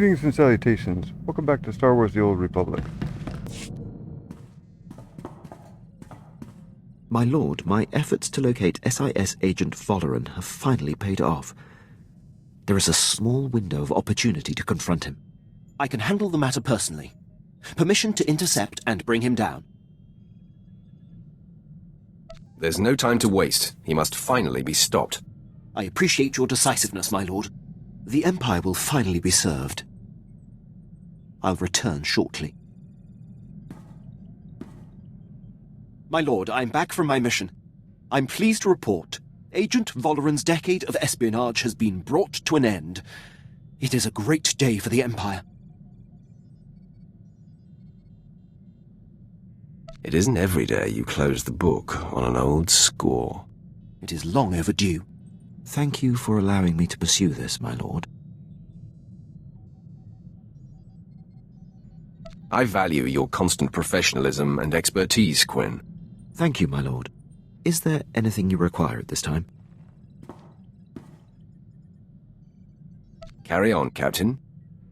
Greetings and salutations. Welcome back to Star Wars: The Old Republic. My lord, my efforts to locate SIS agent Volleren have finally paid off. There is a small window of opportunity to confront him. I can handle the matter personally. Permission to intercept and bring him down. There's no time to waste. He must finally be stopped. I appreciate your decisiveness, my lord. The Empire will finally be served. I'll return shortly. My lord, I'm back from my mission. I'm pleased to report Agent Volleren's decade of espionage has been brought to an end. It is a great day for the Empire. It isn't every day you close the book on an old score. It is long overdue. Thank you for allowing me to pursue this, my lord. I value your constant professionalism and expertise, Quinn. Thank you, my lord. Is there anything you require at this time? Carry on, Captain.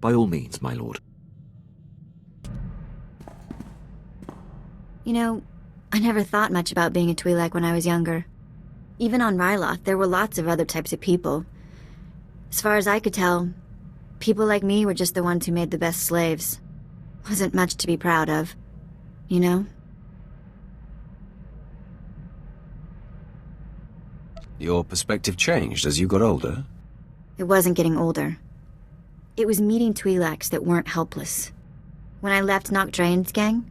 By all means, my lord. You know, I never thought much about being a Twi'lek when I was younger. Even on Ryloth, there were lots of other types of people. As far as I could tell, people like me were just the ones who made the best slaves. Wasn't much to be proud of, you know? Your perspective changed as you got older? It wasn't getting older. It was meeting Twi'leks that weren't helpless. When I left Noct Draen's gang,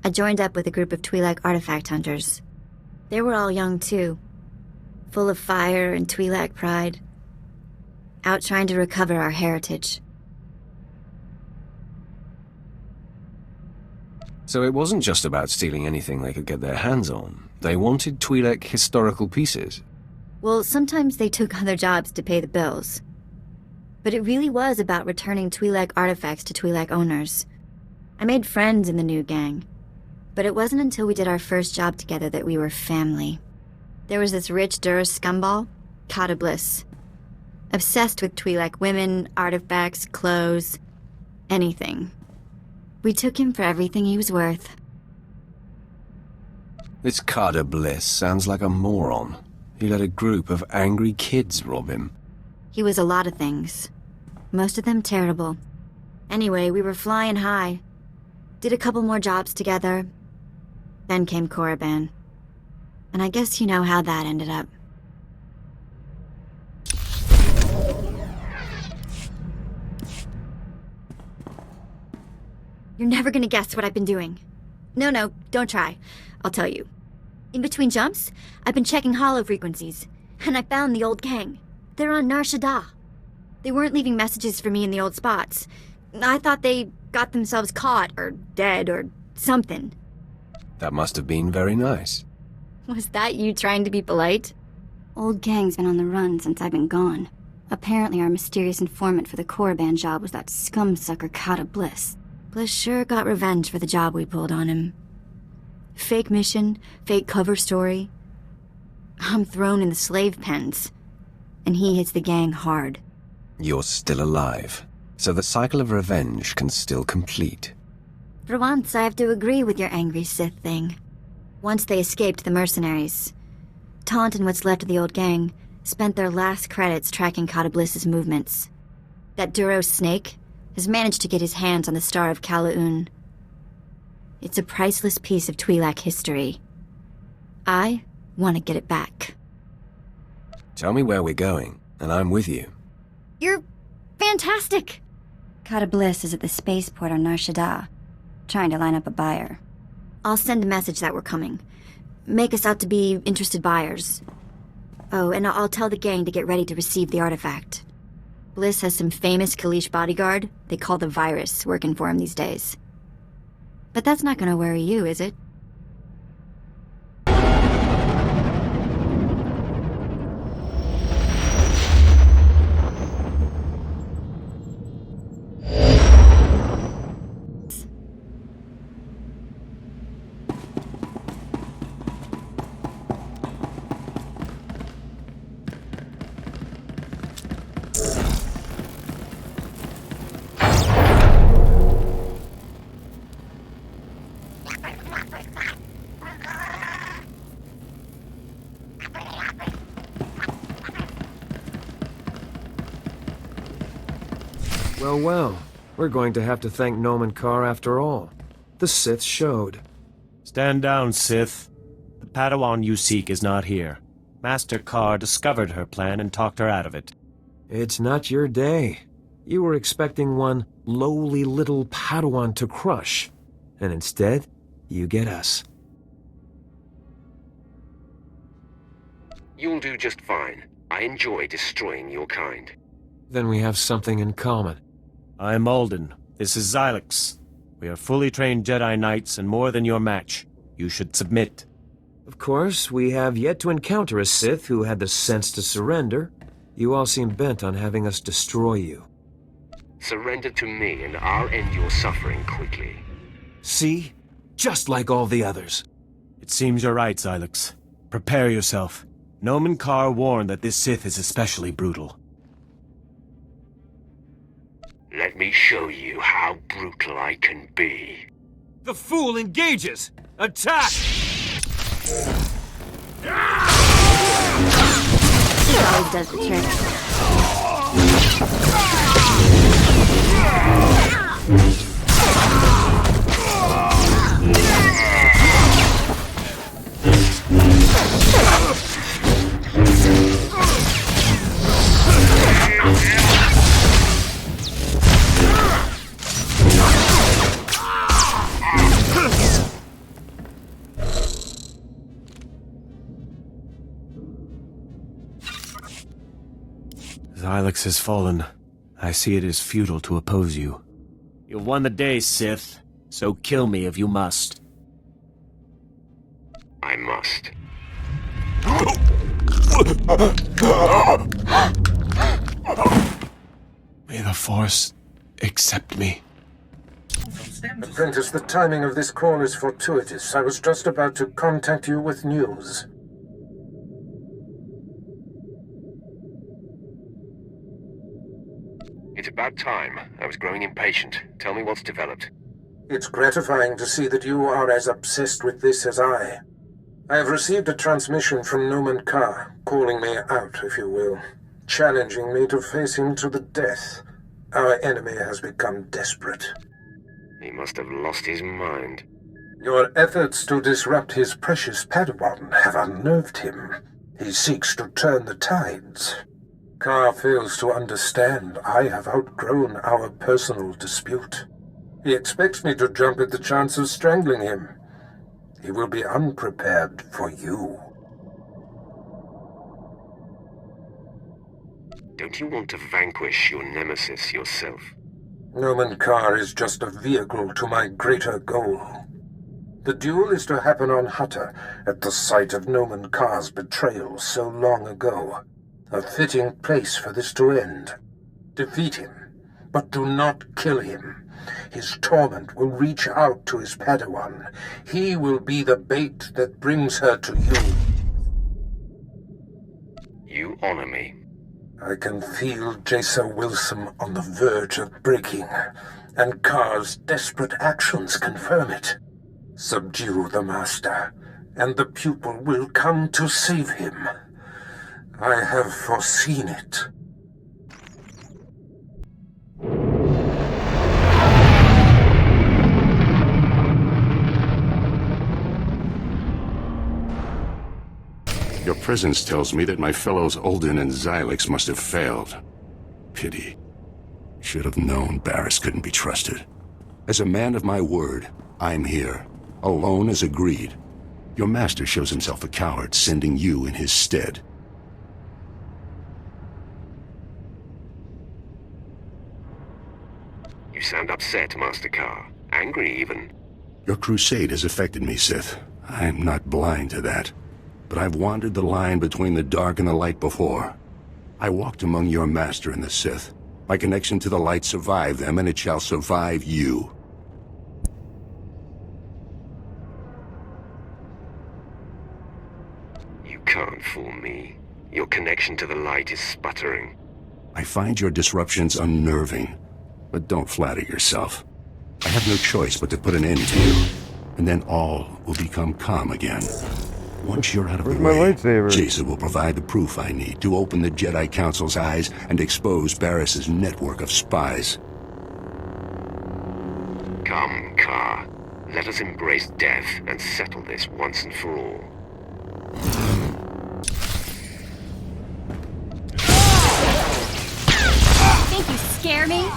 I joined up with a group of Twi'lek artifact hunters. They were all young too, full of fire and Twi'lek pride, out trying to recover our heritage. So it wasn't just about stealing anything they could get their hands on. They wanted Twi'lek historical pieces. Well, sometimes they took other jobs to pay the bills. But it really was about returning Twi'lek artifacts to Twi'lek owners. I made friends in the new gang. But it wasn't until we did our first job together that we were family. There was this rich Duras scumball, Kata Bliss. Obsessed with Twi'lek women, artifacts, clothes, anything. We took him for everything he was worth. This Kata Bliss sounds like a moron. He let a group of angry kids rob him. He was a lot of things. Most of them terrible. Anyway, we were flying high. Did a couple more jobs together. Then came Korriban. And I guess you know how that ended up. You're never gonna guess what I've been doing. No, don't try. I'll tell you. In between jumps, I've been checking holo frequencies, and I found the old gang. They're on Nar Shaddaa. They weren't leaving messages for me in the old spots. I thought they got themselves caught, or dead, or something. That must have been very nice. Was that you trying to be polite? Old gang's been on the run since I've been gone. Apparently our mysterious informant for the Korriban job was that scum-sucker Kata Bliss. Bliss sure got revenge for the job we pulled on him. Fake mission, fake cover story. I'm thrown in the slave pens, and he hits the gang hard. You're still alive, so the cycle of revenge can still complete. For once, I have to agree with your angry Sith thing. Once they escaped the mercenaries, Taunt and what's left of the old gang spent their last credits tracking Kata Bliss's movements. That Duros snake has managed to get his hands on the Star of Kalaun. It's a priceless piece of Twi'lek history. I want to get it back. Tell me where we're going, and I'm with you. You're fantastic! Kata Bliss is at the spaceport on Nar Shaddaa, trying to line up a buyer. I'll send a message that we're coming. Make us out to be interested buyers. Oh, and I'll tell the gang to get ready to receive the artifact. Bliss has some famous Kalish bodyguard they call the Virus working for him these days. But that's not gonna worry you, is it? Well, well. We're going to have to thank Nomen Carr after all. The Sith showed. Stand down, Sith. The Padawan you seek is not here. Master Carr discovered her plan and talked her out of it. It's not your day. You were expecting one lowly little Padawan to crush. And instead, you get us. You'll do just fine. I enjoy destroying your kind. Then we have something in common. I'm Alden. This is Xylix. We are fully trained Jedi Knights and more than your match. You should submit. Of course, we have yet to encounter a Sith who had the sense to surrender. You all seem bent on having us destroy you. Surrender to me and I'll end your suffering quickly. See? Just like all the others. It seems you're right, Xylix. Prepare yourself. Nomen Carr warned that this Sith is especially brutal. Let me show you how brutal I can be. The fool engages! Attack! He always does the trick. Xylix has fallen. I see it is futile to oppose you. You've won the day, Sith. So kill me if you must. I must. May the Force accept me. Apprentice, the timing of this call is fortuitous. I was just about to contact you with news. It's about time. I was growing impatient. Tell me what's developed. It's gratifying to see that you are as obsessed with this as I. I have received a transmission from Nomen Carr, calling me out, if you will, challenging me to face him to the death. Our enemy has become desperate. He must have lost his mind. Your efforts to disrupt his precious Padawan have unnerved him. He seeks to turn the tides. Carr fails to understand I have outgrown our personal dispute. He expects me to jump at the chance of strangling him. He will be unprepared for you. Don't you want to vanquish your nemesis yourself? Nomen Carr is just a vehicle to my greater goal. The duel is to happen on Hutta, at the site of Nomen Carr's betrayal so long ago. A fitting place for this to end. Defeat him, but do not kill him. His torment will reach out to his Padawan. He will be the bait that brings her to you. You honor me. I can feel Jaesa Willsaam on the verge of breaking, and Carr's desperate actions confirm it. Subdue the Master, and the pupil will come to save him. I have foreseen it. Your presence tells me that my fellows Alden and Xylix must have failed. Pity. Should have known Barriss couldn't be trusted. As a man of my word, I'm here. Alone as agreed. Your master shows himself a coward, sending you in his stead. You sound upset, Master Carr. Angry, even. Your crusade has affected me, Sith. I'm not blind to that. But I've wandered the line between the dark and the light before. I walked among your master and the Sith. My connection to the light survived them, and it shall survive you. You can't fool me. Your connection to the light is sputtering. I find your disruptions unnerving. But don't flatter yourself. I have no choice but to put an end to you. And then all will become calm again. Once you're out of the Where's my way, lightsaber? Jaesa will provide the proof I need to open the Jedi Council's eyes and expose Barriss's network of spies. Let us embrace death and settle this once and for all. Think you scare me?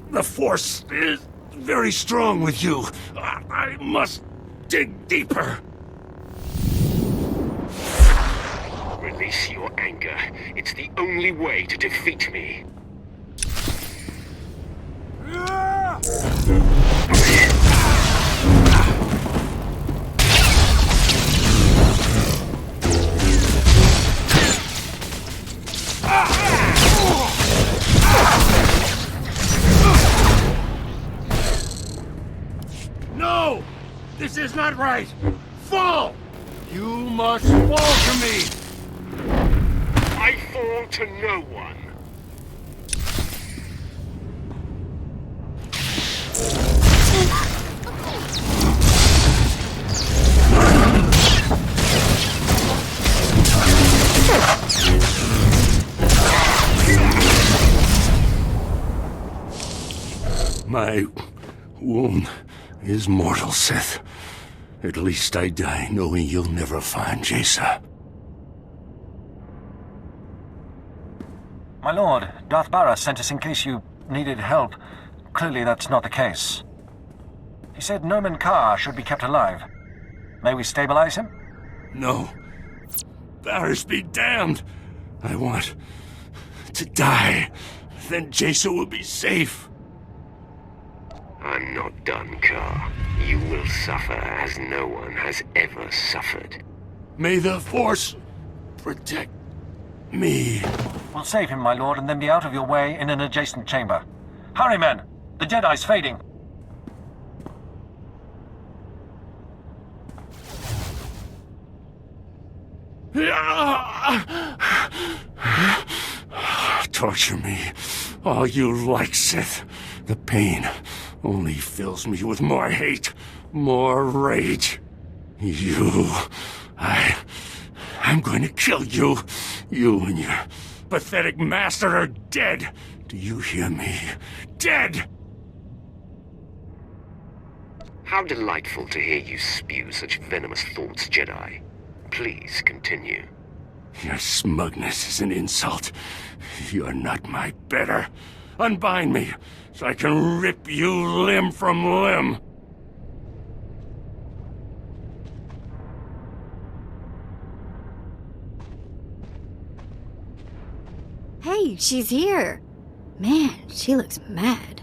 The Force is very strong with you. I must dig deeper. Release your anger. It's the only way to defeat me. No! This is not right! Fall! You must fall to me! I fall to no one. My wound is mortal, Sith. At least I die knowing you'll never find Jaesa. My lord, Darth Barra sent us in case you needed help. Clearly that's not the case. He said Nomen Carr should be kept alive. May we stabilize him? No. Barris be damned. I want to die. Then Jaesa will be safe. I'm not done, Carr. You will suffer as no one has ever suffered. May the Force protect me. We'll save him, my lord, and then be out of your way in an adjacent chamber. Hurry, men! The Jedi's fading. Torture me all you like, Sith. The pain only fills me with more hate, more rage. I'm going to kill you. You and your pathetic master are dead. Do you hear me? Dead! How delightful to hear you spew such venomous thoughts, Jedi. Please continue. Your smugness is an insult. You're not my better. Unbind me, so I can rip you limb from limb. Hey, she's here. Man, she looks mad.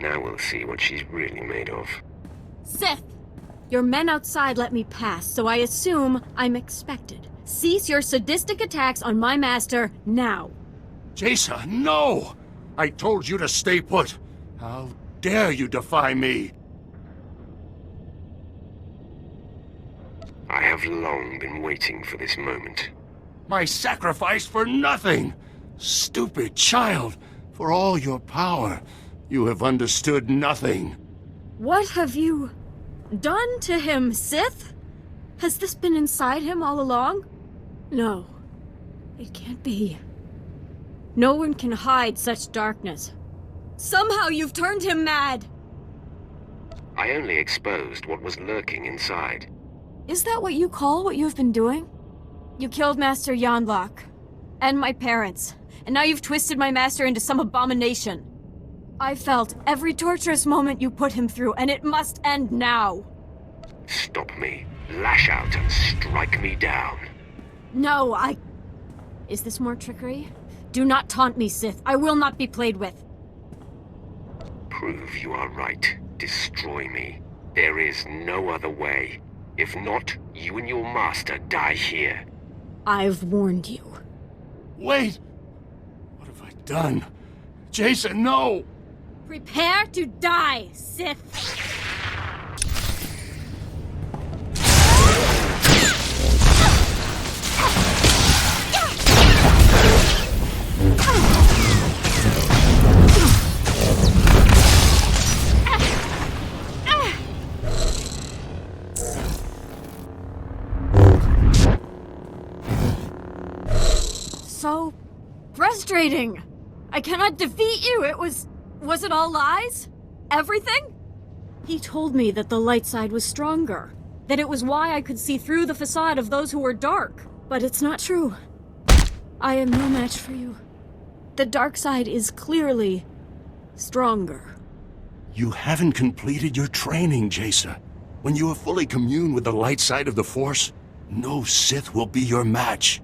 Now we'll see what she's really made of. Sith! Your men outside let me pass, so I assume I'm expected. Cease your sadistic attacks on my master now. Jaesa, no! I told you to stay put. How dare you defy me? I have long been waiting for this moment. My sacrifice for nothing! Stupid child! For all your power, you have understood nothing. What have you done to him, Sith? Has this been inside him all along? No. It can't be. No one can hide such darkness. Somehow you've turned him mad! I only exposed what was lurking inside. Is that what you call what you've been doing? You killed Master Yonlock. And my parents. And now you've twisted my master into some abomination. I felt every torturous moment you put him through, and it must end now. Stop me. Lash out and strike me down. No, Is this more trickery? Do not taunt me, Sith. I will not be played with. Prove you are right. Destroy me. There is no other way. If not, you and your master die here. I've warned you. Wait! What have I done? Jaesa, no! Prepare to die, Sith! frustrating! I cannot defeat you! Was it all lies? Everything? He told me that the light side was stronger, that it was why I could see through the facade of those who were dark. But it's not true. I am no match for you. The dark side is clearly stronger. You haven't completed your training, Jaesa. When you have fully communed with the light side of the Force, no Sith will be your match.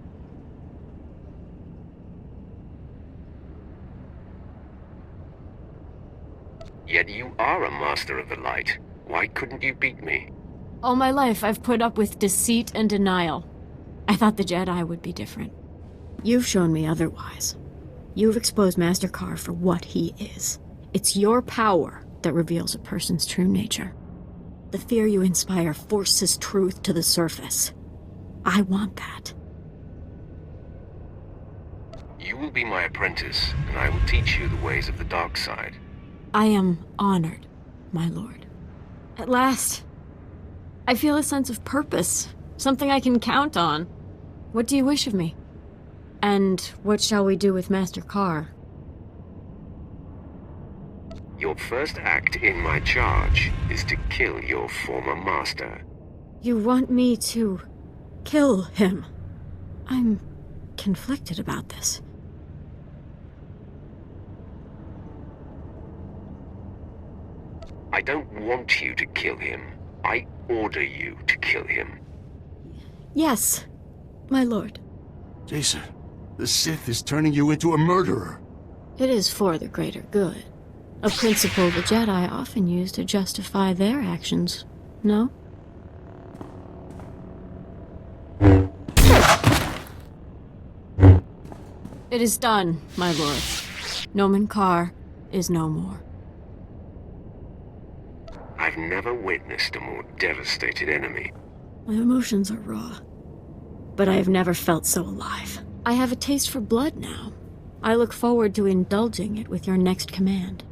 Yet you are a master of the light. Why couldn't you beat me? All my life I've put up with deceit and denial. I thought the Jedi would be different. You've shown me otherwise. You've exposed Master Karr for what he is. It's your power that reveals a person's true nature. The fear you inspire forces truth to the surface. I want that. You will be my apprentice, and I will teach you the ways of the dark side. I am honored, my lord. At last, I feel a sense of purpose, something I can count on. What do you wish of me? And what shall we do with Master Karr? Your first act in my charge is to kill your former master. You want me to kill him? I'm conflicted about this. I don't want you to kill him. I order you to kill him. Yes, my lord. Jaesa, the Sith is turning you into a murderer. It is for the greater good. A principle the Jedi often use to justify their actions, no? It is done, my lord. Nomen Karr is no more. I've never witnessed a more devastated enemy. My emotions are raw, but I have never felt so alive. I have a taste for blood now. I look forward to indulging it with your next command.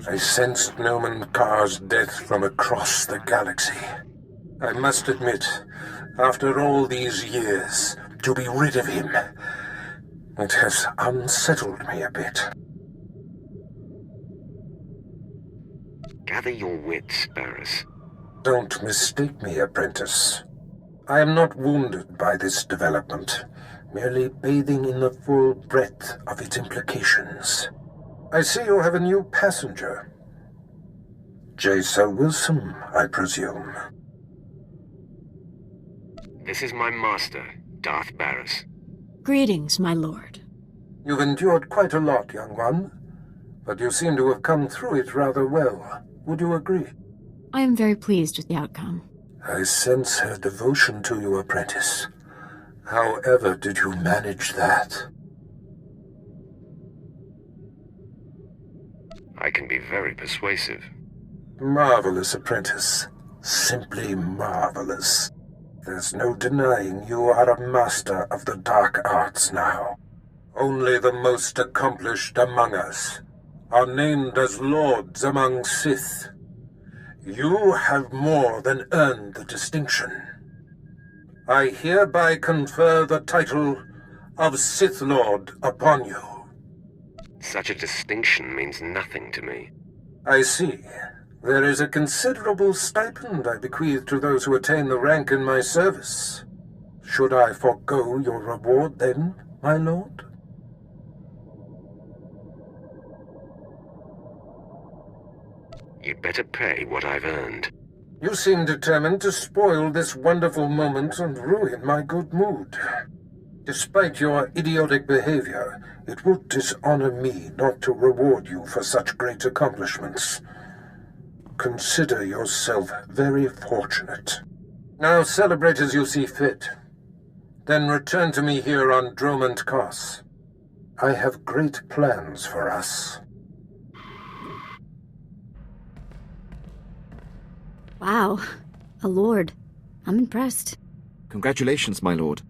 I sensed Nomen Karr's death from across the galaxy. I must admit, after all these years, to be rid of him, it has unsettled me a bit. Gather your wits, Barriss. Don't mistake me, apprentice. I am not wounded by this development, merely bathing in the full breadth of its implications. I see you have a new passenger. Jaesa Willsaam, I presume. This is my master, Darth Barriss. Greetings, my lord. You've endured quite a lot, young one, but you seem to have come through it rather well. Would you agree? I am very pleased with the outcome. I sense her devotion to you, apprentice. However did you manage that? I can be very persuasive. Marvelous, apprentice. Simply marvelous. There's no denying you are a master of the dark arts now. Only the most accomplished among us are named as lords among Sith. You have more than earned the distinction. I hereby confer the title of Sith Lord upon you. Such a distinction means nothing to me. I see. There is a considerable stipend I bequeath to those who attain the rank in my service. Should I forego your reward then, my lord? You'd better pay what I've earned. You seem determined to spoil this wonderful moment and ruin my good mood. Despite your idiotic behavior, it would dishonor me not to reward you for such great accomplishments. Consider yourself very fortunate. Now celebrate as you see fit. Then return to me here on Dromund Kaas. I have great plans for us. Wow, a lord. I'm impressed. Congratulations, my lord.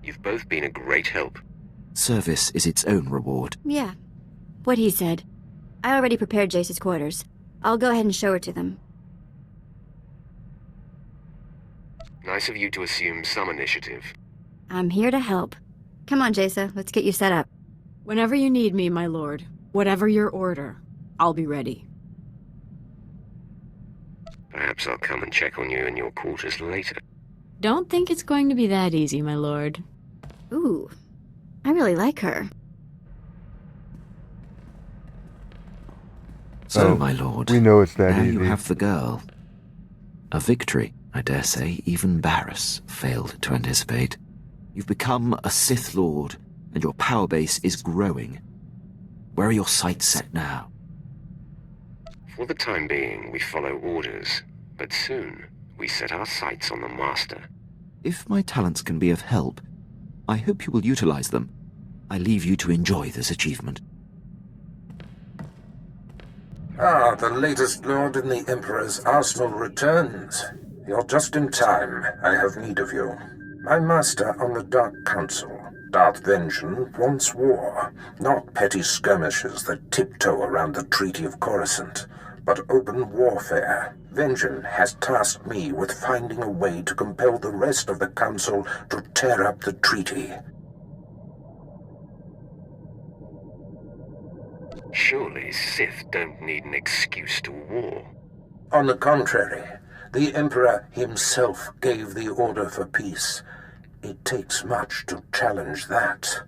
You've both been a great help. Service is its own reward. Yeah, what he said. I already prepared Jace's quarters. I'll go ahead and show her to them. Nice of you to assume some initiative. I'm here to help. Come on, Jaesa, let's get you set up. Whenever you need me, my lord, whatever your order, I'll be ready. Perhaps I'll come and check on you in your quarters later. Don't think it's going to be that easy, my lord. Ooh, I really like her. So, my lord, we know it's that now easy. You have the girl. A victory, I dare say, even Barriss failed to anticipate. You've become a Sith Lord, and your power base is growing. Where are your sights set now? For the time being, we follow orders, but soon we set our sights on the Master. If my talents can be of help, I hope you will utilize them. I leave you to enjoy this achievement. Ah, the latest lord in the Emperor's arsenal returns. You're just in time. I have need of you. My master on the Dark Council, Darth Vengeance, wants war, not petty skirmishes that tiptoe around the Treaty of Coruscant, but open warfare. Vengeance has tasked me with finding a way to compel the rest of the Council to tear up the treaty. Surely Sith don't need an excuse to war. On the contrary, the Emperor himself gave the order for peace. It takes much to challenge that.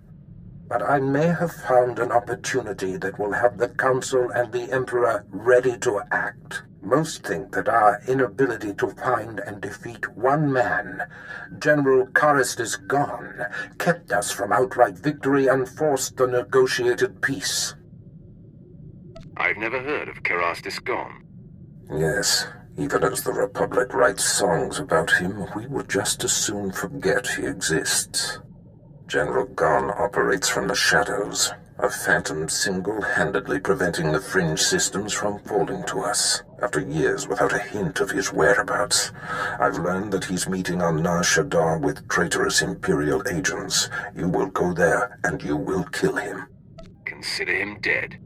But I may have found an opportunity that will have the Council and the Emperor ready to act. Most think that our inability to find and defeat one man, General Karras's Gone, kept us from outright victory and forced the negotiated peace. I've never heard of Karras's Gone. Yes, even as the Republic writes songs about him, we would just as soon forget he exists. General Gone operates from the shadows, a phantom single-handedly preventing the fringe systems from falling to us. After years without a hint of his whereabouts, I've learned that he's meeting on Nar Shaddaa with traitorous Imperial agents. You will go there, and you will kill him. Consider him dead.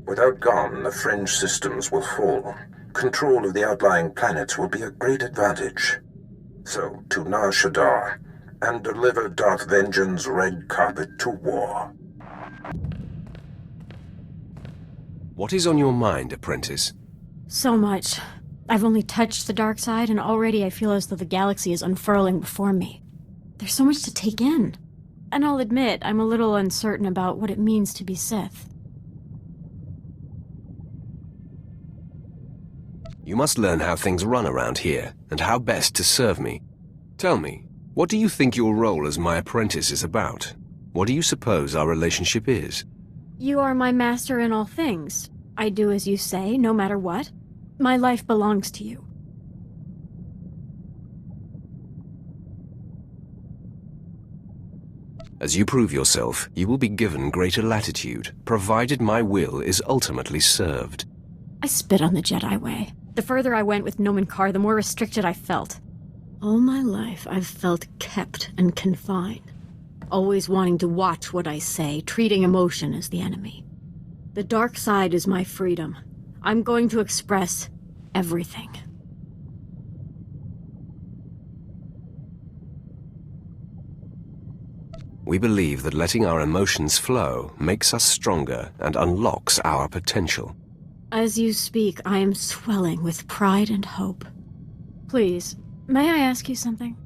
Without Gone, the fringe systems will fall. Control of the outlying planets will be a great advantage. So, to Nar Shaddaa, and deliver Darth Vengeance's red carpet to war. What is on your mind, apprentice? So much. I've only touched the dark side, and already I feel as though the galaxy is unfurling before me. There's so much to take in. And I'll admit, I'm a little uncertain about what it means to be Sith. You must learn how things run around here, and how best to serve me. Tell me, what do you think your role as my apprentice is about? What do you suppose our relationship is? You are my master in all things. I do as you say, no matter what. My life belongs to you. As you prove yourself, you will be given greater latitude, provided my will is ultimately served. I spit on the Jedi way. The further I went with Nomen Karr, the more restricted I felt. All my life, I've felt kept and confined. Always wanting to watch what I say, treating emotion as the enemy. The dark side is my freedom. I'm going to express everything. We believe that letting our emotions flow makes us stronger and unlocks our potential. As you speak, I am swelling with pride and hope. Please, may I ask you something?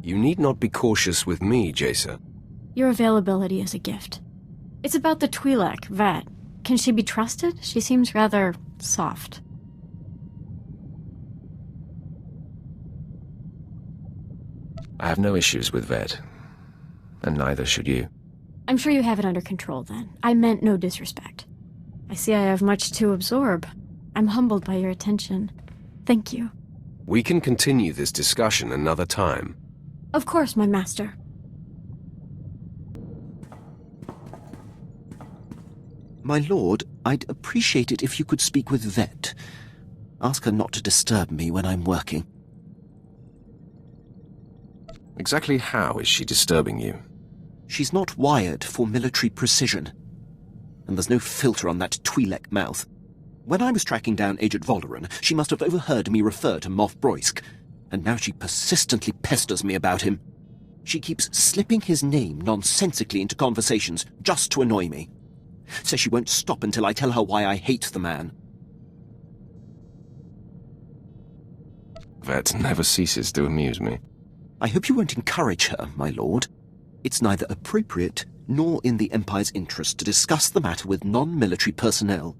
You need not be cautious with me, Jaesa. Your availability is a gift. It's about the Twi'lek, Vette. Can she be trusted? She seems rather soft. I have no issues with Vette, and neither should you. I'm sure you have it under control, then. I meant no disrespect. I see I have much to absorb. I'm humbled by your attention. Thank you. We can continue this discussion another time. Of course, my master. My lord, I'd appreciate it if you could speak with Vette. Ask her not to disturb me when I'm working. Exactly how is she disturbing you? She's not wired for military precision. And there's no filter on that Twi'lek mouth. When I was tracking down Agent Volderen, she must have overheard me refer to Moff Broisk. and now she persistently pesters me about him. She keeps slipping his name nonsensically into conversations just to annoy me. Says she won't stop until I tell her why I hate the man. Vette never ceases to amuse me. I hope you won't encourage her, my lord. It's neither appropriate nor in the Empire's interest to discuss the matter with non-military personnel.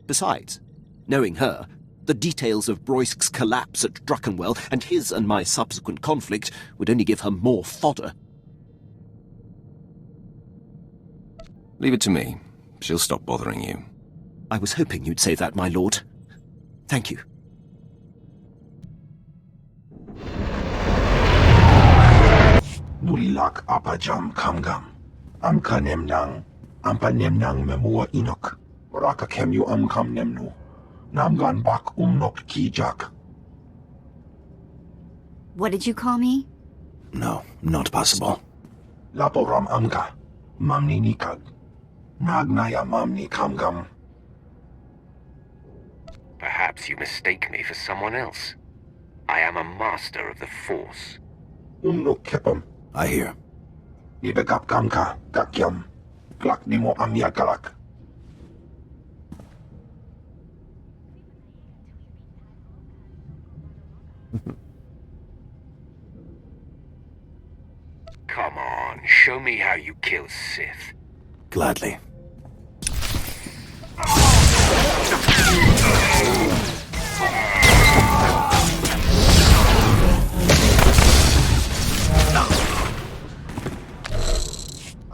Besides, knowing her, the details of Broisk's collapse at Druckenwell and his and my subsequent conflict would only give her more fodder. Leave it to me. She'll stop bothering you. I was hoping you'd say that, my lord. Thank you. Nulilak apajam kamgam. Amka nemnang. Ampa nemnang memua inok. Raka kemyu amkam nemnu. Namgan bak umnok kijak. What did you call me? No, not possible. Laporam amka. Mamni nikag. Nagnaya mamni kamgam. Perhaps you mistake me for someone else. I am a master of the Force. Umnok kepam. I hear. Nibegap kamka. Gakyam. Glak nimo amya galak. Come on, show me how you kill Sith. Gladly.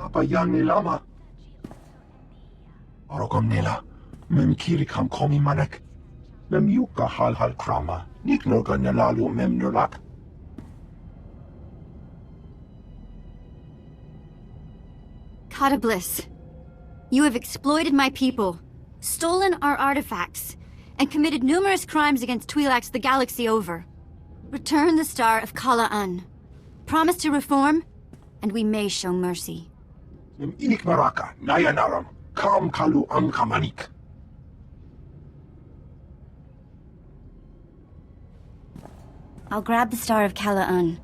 Apa yan nilama? Orogom nila. Mem kirikam komi manek. Mem yuka hal krama. Niknoga nalalu mem nulak. Catabliss, you have exploited my people, stolen our artifacts, and committed numerous crimes against Twi'leks the galaxy over. Return the Star of Kala-Un. Promise to reform, and we may show mercy. Inik maraka, nayanaram, kam kalu kamanik. I'll grab the Star of Kala-Un.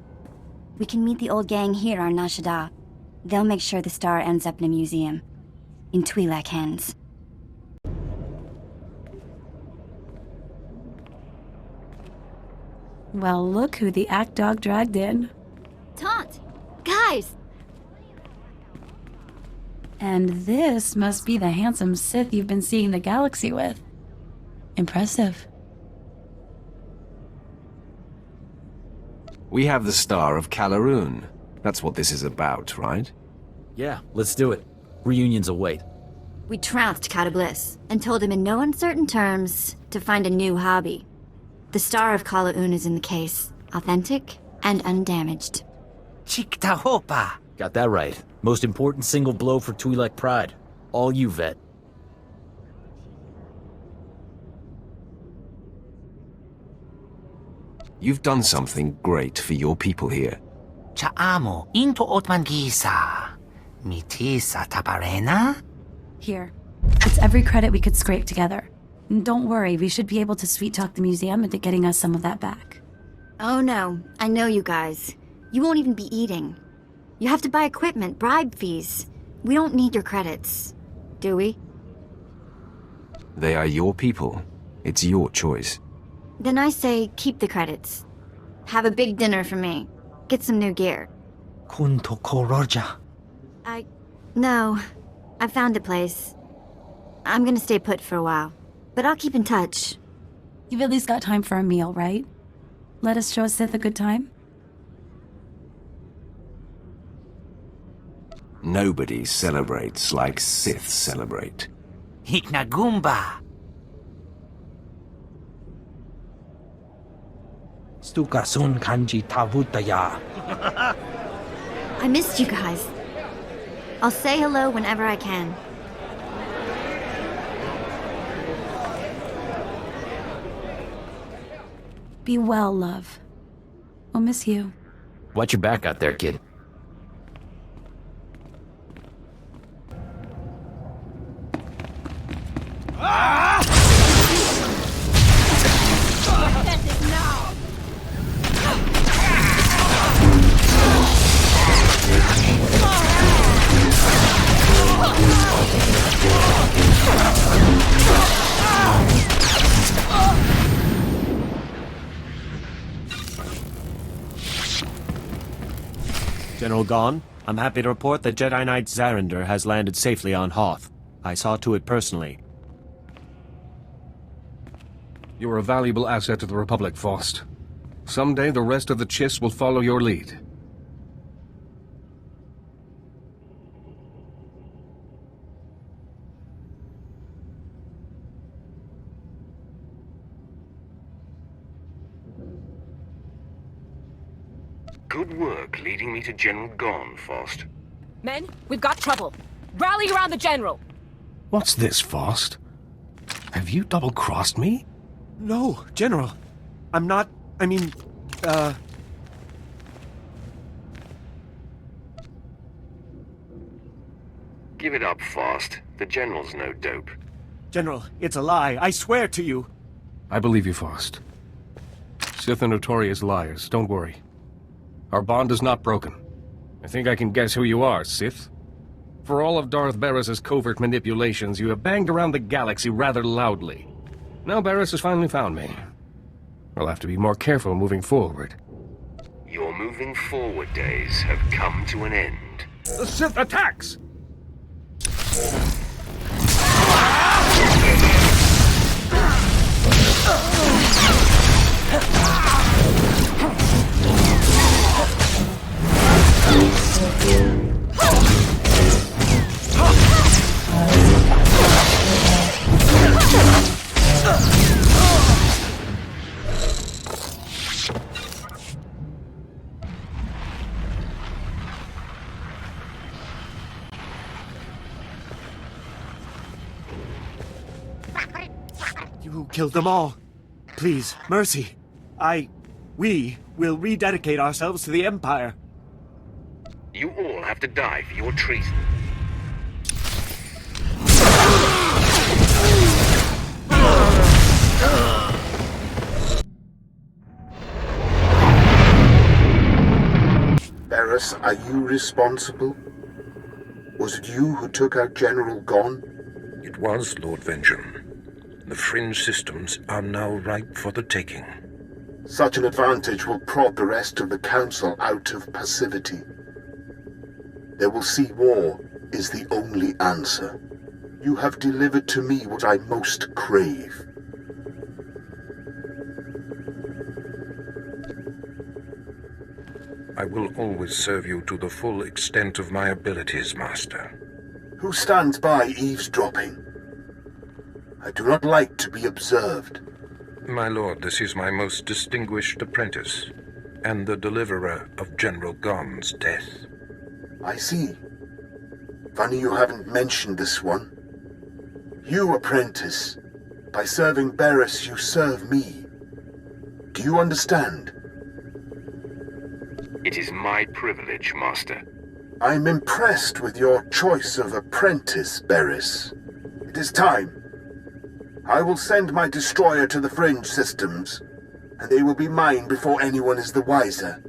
We can meet the old gang here on Nashada. They'll make sure the star ends up in a museum. In Twi'lek hands. Well, look who the act dog dragged in. Taunt! Guys! And this must be the handsome Sith you've been seeing the galaxy with. Impressive. We have the Star of Kala-Un. That's what this is about, right? Yeah, let's do it. Reunions await. We trounced Catabliss and told him in no uncertain terms to find a new hobby. The Star of Kala-Un is in the case, authentic and undamaged. Chiktahopa! Got that right. Most important single blow for Twi'lek pride. All you, Vette. You've done something great for your people here. Chaamo into Otmangisa. Mitisa taparena? Here. It's every credit we could scrape together. Don't worry, we should be able to sweet-talk the museum into getting us some of that back. Oh no, I know you guys. You won't even be eating. You have to buy equipment, bribe fees. We don't need your credits, do we? They are your people. It's your choice. Then I say keep the credits. Have a big dinner for me. Get some new gear. Kunto Koroja. No. I found a place. I'm gonna stay put for a while. But I'll keep in touch. You've at least got time for a meal, right? Let us show Sith a good time? Nobody celebrates like Sith celebrate. Hiknagumba. Stukasun kanji tavutaya. I missed you guys. I'll say hello whenever I can. Be well, love. We'll miss you. Watch your back out there, kid. General Gon, I'm happy to report that Jedi Knight Zarander has landed safely on Hoth. I saw to it personally. You're a valuable asset to the Republic, Faust. Someday the rest of the Chiss will follow your lead. Good work leading me to General Gon, Faust. Men, we've got trouble. Rally around the General! What's this, Faust? Have you double-crossed me? No, General. I'm not... Give it up, Faust. The General's no dope. General, it's a lie. I swear to you. I believe you, Faust. Sith are notorious liars, don't worry. Our bond is not broken. I think I can guess who you are, Sith. For all of Darth Barris's covert manipulations, you have banged around the galaxy rather loudly. Now Barris has finally found me. I'll have to be more careful moving forward. Your moving forward days have come to an end. The Sith attacks! You killed them all. Please, mercy. We will rededicate ourselves to the Empire. You all have to die for your treason. Barris, are you responsible? Was it you who took out General Gon? It was, Lord Vengeance. The fringe systems are now ripe for the taking. Such an advantage will prod the rest of the Council out of passivity. They will see war is the only answer. You have delivered to me what I most crave. I will always serve you to the full extent of my abilities, Master. Who stands by eavesdropping? I do not like to be observed. My lord, this is my most distinguished apprentice, and the deliverer of General Gon's death. I see. Funny you haven't mentioned this one. You, apprentice, by serving Barris, you serve me. Do you understand? It is my privilege, Master. I'm impressed with your choice of apprentice, Barris. It is time. I will send my destroyer to the fringe systems, and they will be mine before anyone is the wiser.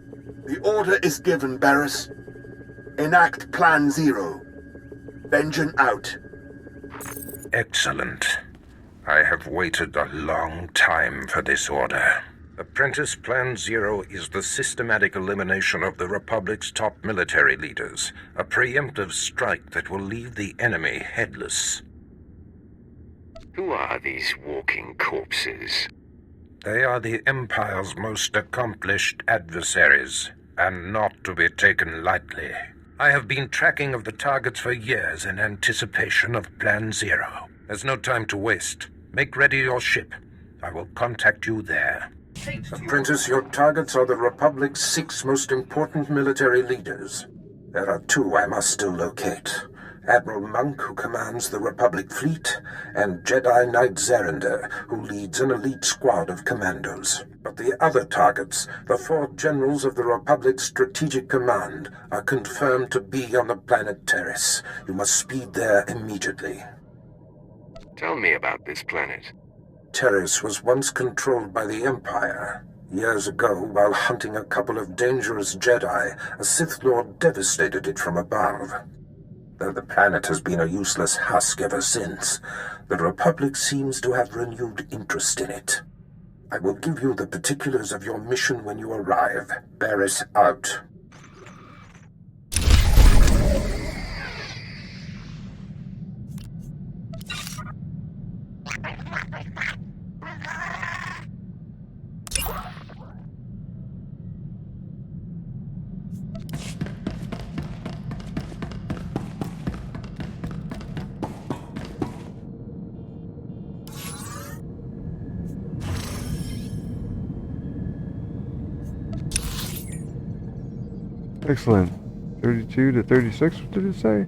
The order is given, Barris. Enact Plan Zero. Vengeance out. Excellent. I have waited a long time for this order. Apprentice Plan Zero is the systematic elimination of the Republic's top military leaders, a preemptive strike that will leave the enemy headless. Who are these walking corpses? They are the Empire's most accomplished adversaries, and not to be taken lightly. I have been tracking of the targets for years in anticipation of Plan Zero. There's no time to waste. Make ready your ship. I will contact you there. Apprentice, your targets are the Republic's 6 most important military leaders. There are 2 I must still locate. Admiral Monk, who commands the Republic fleet, and Jedi Knight Zarander, who leads an elite squad of commandos. But the other targets, the 4 generals of the Republic's Strategic Command, are confirmed to be on the planet Terrace. You must speed there immediately. Tell me about this planet. Terrace was once controlled by the Empire. Years ago, while hunting a couple of dangerous Jedi, a Sith Lord devastated it from above. Though the planet has been a useless husk ever since, the Republic seems to have renewed interest in it. I will give you the particulars of your mission when you arrive. Barris out. Excellent. 32 to 36, what did it say?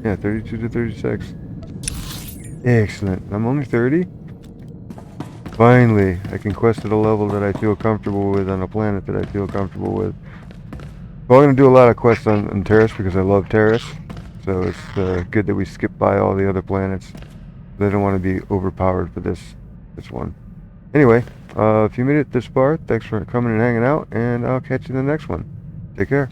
Yeah, 32 to 36. Excellent. I'm only 30. Finally, I can quest at a level that I feel comfortable with on a planet that I feel comfortable with. Well, I'm going to do a lot of quests on Terrace because I love Terrace. So it's good that we skip by all the other planets. I don't want to be overpowered for this one. Anyway, if you made it this far, thanks for coming and hanging out, and I'll catch you in the next one. Take care.